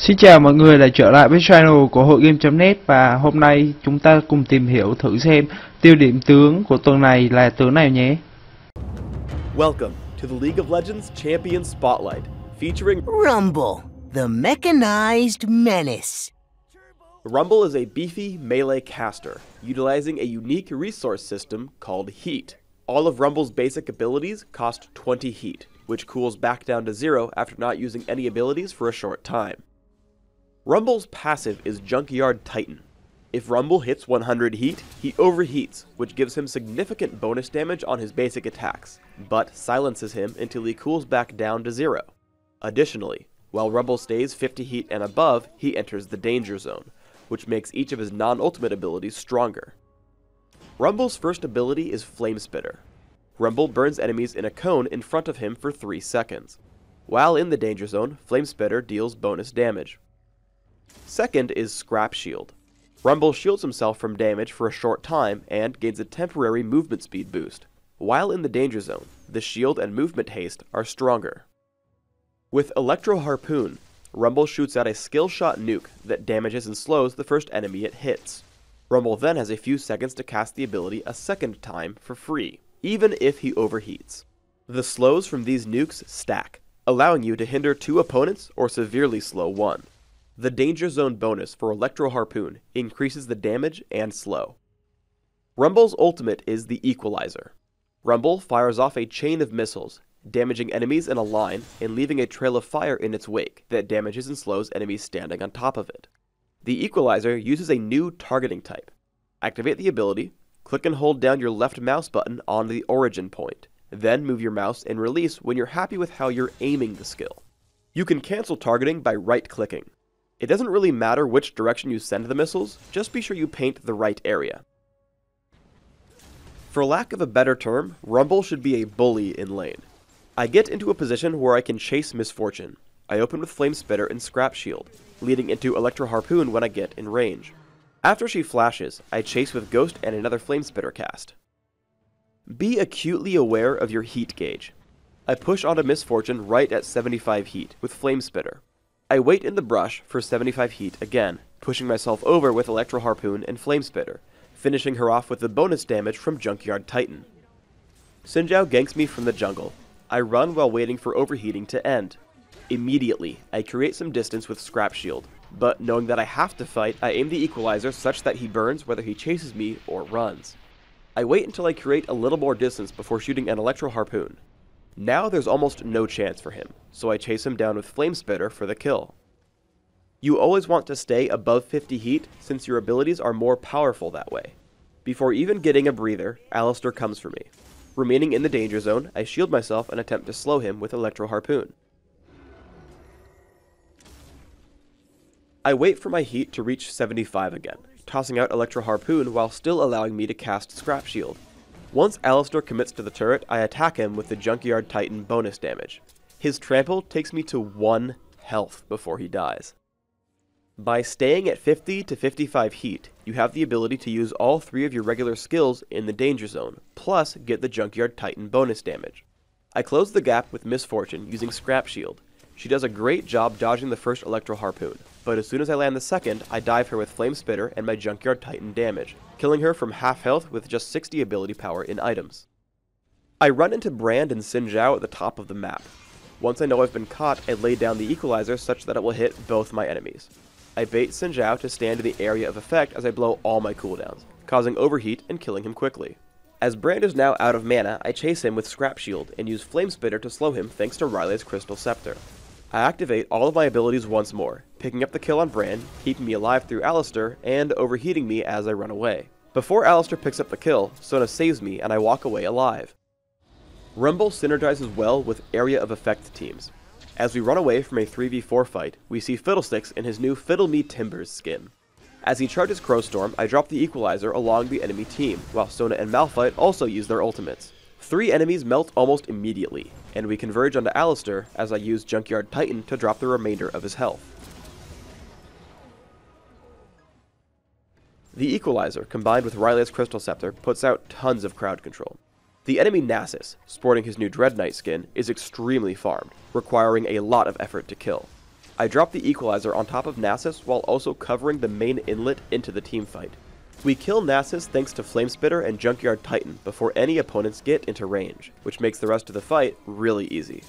Xin chào mọi người đã trở lại với channel của hội game.net và hôm nay chúng ta cùng tìm hiểu thử xem tiêu điểm tướng của tuần này là tướng nào nhé. Welcome to the League of Legends Champion Spotlight, featuring Rumble, the mechanized menace. Rumble is a beefy melee caster, utilizing a unique resource system called Heat. All of Rumble's basic abilities cost 20 Heat, which cools back down to 0 after not using any abilities for a short time. Rumble's passive is Junkyard Titan. If Rumble hits 100 Heat, he overheats, which gives him significant bonus damage on his basic attacks, but silences him until he cools back down to 0. Additionally, while Rumble stays 50 Heat and above, he enters the Danger Zone, which makes each of his non-ultimate abilities stronger. Rumble's first ability is Flame Spitter. Rumble burns enemies in a cone in front of him for 3 seconds. While in the Danger Zone, Flame Spitter deals bonus damage. Second is Scrap Shield. Rumble shields himself from damage for a short time and gains a temporary movement speed boost. While in the Danger Zone, the shield and movement haste are stronger. With Electro Harpoon, Rumble shoots out a skill shot nuke that damages and slows the first enemy it hits. Rumble then has a few seconds to cast the ability a second time for free, even if he overheats. The slows from these nukes stack, allowing you to hinder 2 opponents or severely slow 1. The Danger Zone bonus for Electro Harpoon increases the damage and slow. Rumble's ultimate is the Equalizer. Rumble fires off a chain of missiles, damaging enemies in a line and leaving a trail of fire in its wake that damages and slows enemies standing on top of it. The Equalizer uses a new targeting type. Activate the ability, click and hold down your left mouse button on the origin point, then move your mouse and release when you're happy with how you're aiming the skill. You can cancel targeting by right-clicking. It doesn't really matter which direction you send the missiles, just be sure you paint the right area. For lack of a better term, Rumble should be a bully in lane. I get into a position where I can chase Misfortune. I open with Flame Spitter and Scrap Shield, leading into Electro Harpoon when I get in range. After she flashes, I chase with Ghost and another Flame Spitter cast. Be acutely aware of your heat gauge. I push onto Misfortune right at 75 heat with Flame Spitter. I wait in the brush for 75 heat again, pushing myself over with Electro Harpoon and Flame Spitter, finishing her off with the bonus damage from Junkyard Titan. Xin Zhao ganks me from the jungle. I run while waiting for overheating to end. Immediately, I create some distance with Scrap Shield, but knowing that I have to fight, I aim the Equalizer such that he burns whether he chases me or runs. I wait until I create a little more distance before shooting an Electro Harpoon. Now there's almost no chance for him, so I chase him down with Flame Spitter for the kill. You always want to stay above 50 heat since your abilities are more powerful that way. Before even getting a breather, Alistar comes for me. Remaining in the Danger Zone, I shield myself and attempt to slow him with Electro Harpoon. I wait for my heat to reach 75 again, tossing out Electro Harpoon while still allowing me to cast Scrap Shield. Once Alistar commits to the turret, I attack him with the Junkyard Titan bonus damage. His trample takes me to 1 health before he dies. By staying at 50 to 55 heat, you have the ability to use all 3 of your regular skills in the Danger Zone, plus get the Junkyard Titan bonus damage. I close the gap with Misfortune using Scrap Shield. She does a great job dodging the first Electro Harpoon, but as soon as I land the second, I dive her with Flame Spitter and my Junkyard Titan damage, killing her from half health with just 60 ability power in items. I run into Brand and Xin Zhao at the top of the map. Once I know I've been caught, I lay down the Equalizer such that it will hit both my enemies. I bait Xin Zhao to stand in the area of effect as I blow all my cooldowns, causing overheat and killing him quickly. As Brand is now out of mana, I chase him with Scrap Shield and use Flame Spitter to slow him thanks to Riley's Crystal Scepter. I activate all of my abilities once more, picking up the kill on Brand, keeping me alive through Alistar, and overheating me as I run away. Before Alistar picks up the kill, Sona saves me and I walk away alive. Rumble synergizes well with area of effect teams. As we run away from a 3v4 fight, we see Fiddlesticks in his new Fiddle Me Timbers skin. As he charges Crowstorm, I drop the Equalizer along the enemy team, while Sona and Malphite also use their ultimates. 3 enemies melt almost immediately, and we converge onto Alistar as I use Junkyard Titan to drop the remainder of his health. The Equalizer, combined with Riley's Crystal Scepter, puts out tons of crowd control. The enemy Nasus, sporting his new Dread Knight skin, is extremely farmed, requiring a lot of effort to kill. I drop the equalizer on top of Nasus while also covering the main inlet into the teamfight. We kill Nasus thanks to Flamespitter and Junkyard Titan before any opponents get into range, which makes the rest of the fight really easy.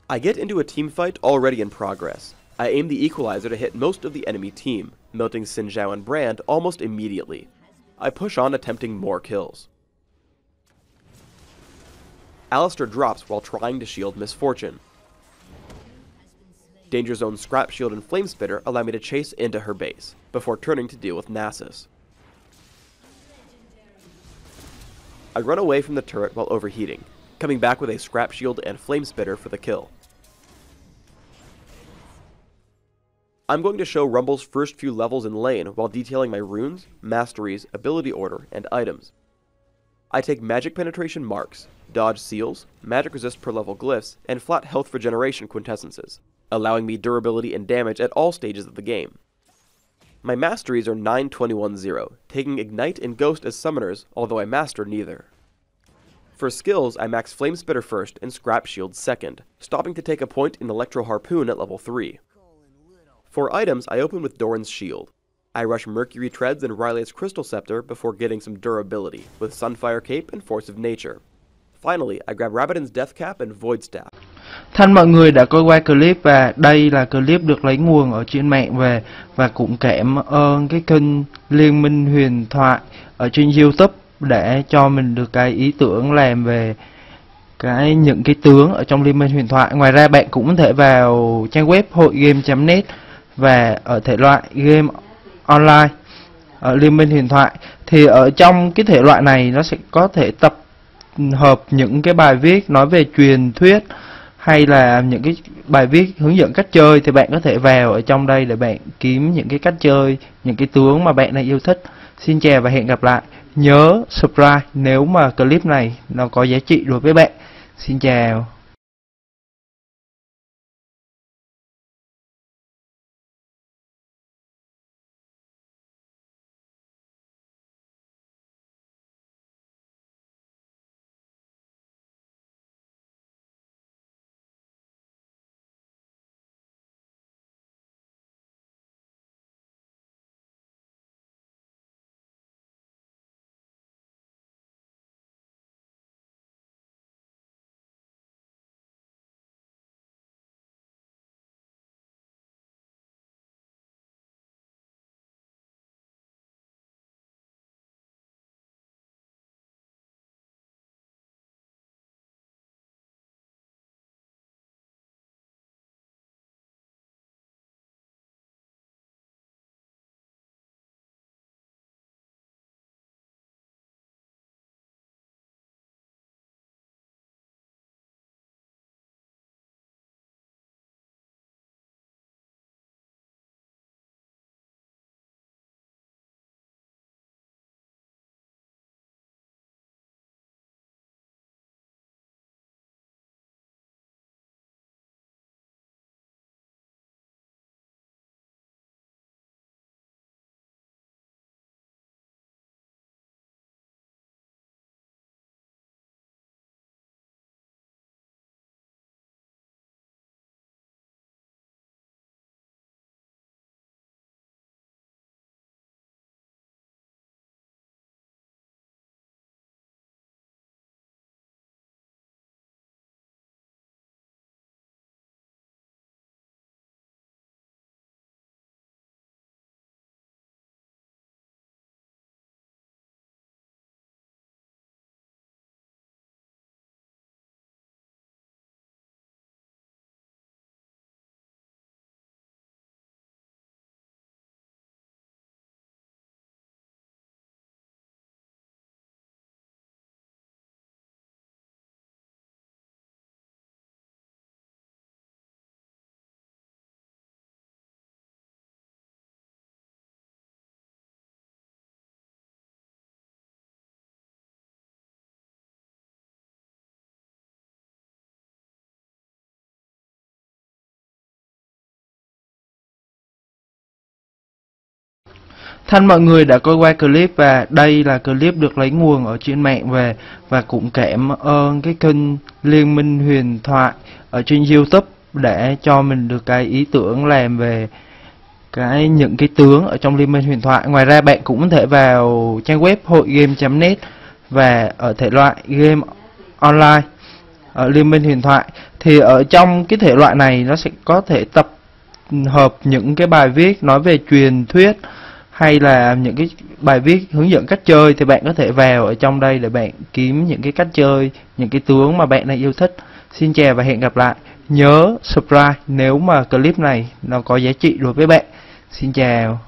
I get into a teamfight already in progress. I aim the equalizer to hit most of the enemy team, melting Xin Zhao and Brand almost immediately. I push on attempting more kills. Alistair drops while trying to shield Misfortune. Danger Zone's Scrap Shield and Flamespitter allow me to chase into her base, before turning to deal with Nasus. I run away from the turret while overheating, coming back with a Scrap Shield and Flamespitter for the kill. I'm going to show Rumble's first few levels in lane while detailing my runes, masteries, ability order, and items. I take magic penetration marks, dodge seals, magic resist per level glyphs, and flat health regeneration quintessences, allowing me durability and damage at all stages of the game. My masteries are 9-21-0, taking Ignite and Ghost as summoners, although I master neither. For skills, I max Flamespitter first and Scrap Shield second, stopping to take a point in Electro Harpoon at level 3. For items, I open with Doran's Shield. I rush Mercury Treads and Riley's Crystal Scepter before getting some durability, with Sunfire Cape and Force of Nature. Finally, I grab Rabbidan's Death Cap and Void Staff. Thân mọi người đã coi qua clip và đây là clip được lấy nguồn ở trên mạng về và cũng cảm ơn cái kênh Liên Minh Huyền Thoại ở trên YouTube để cho mình được cái ý tưởng làm về những cái tướng ở trong Liên Minh Huyền Thoại. Ngoài ra bạn cũng có thể vào trang web hội game.net và ở thể loại game online ở Liên Minh Huyền Thoại thì ở trong cái thể loại này nó sẽ có thể tập hợp những cái bài viết nói về truyền thuyết hay là những cái bài viết hướng dẫn cách chơi, thì bạn có thể vào ở trong đây để bạn kiếm những cái cách chơi, những cái tướng mà bạn đang yêu thích. Xin chào và hẹn gặp lại. Nhớ subscribe nếu mà clip này nó có giá trị đối với bạn. Xin chào. Thân mọi người đã coi qua clip và đây là clip được lấy nguồn ở trên mạng về, và cũng cảm ơn cái kênh Liên, Minh, Huyền, Thoại ở trên YouTube để cho mình được cái ý tưởng làm về những cái tướng ở trong Liên Minh Huyền Thoại. Ngoài ra bạn cũng có thể vào trang web hội game.net và ở thể loại game online ở Liên Minh Huyền Thoại. Thì ở trong cái thể loại này nó sẽ có thể tập hợp những cái bài viết nói về truyền thuyết hay là những cái bài viết hướng dẫn cách chơi, thì bạn có thể vào ở trong đây để bạn kiếm những cái cách chơi, những cái tướng mà bạn đang yêu thích. Xin chào và hẹn gặp lại. Nhớ subscribe nếu mà clip này nó có giá trị đối với bạn. Xin chào.